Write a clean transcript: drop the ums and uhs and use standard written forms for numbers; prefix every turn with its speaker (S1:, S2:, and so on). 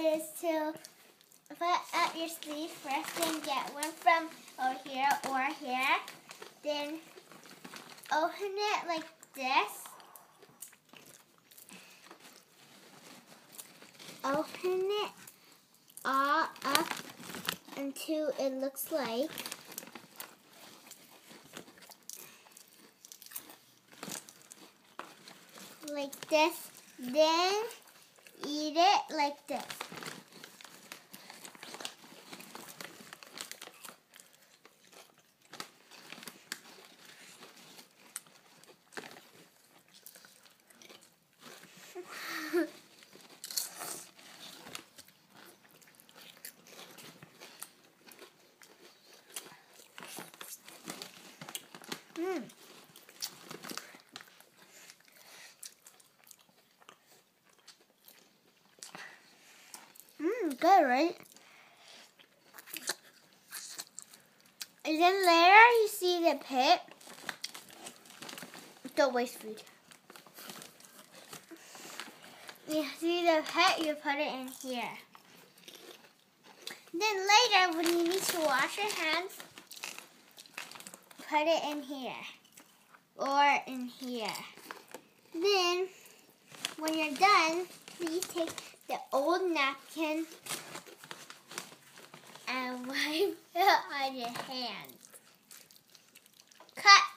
S1: is to put up your sleeve first and get one from over here or here. Then open it like this. Open it all up until it looks like this. Then eat it like this. Good, right? And then later you see the pit. Don't waste food. You see the pit, you put it in here. Then later, when you need to wash your hands, put it in here or in here. Then, when you're done, please take the old napkin and wipe it on your hands. Cut.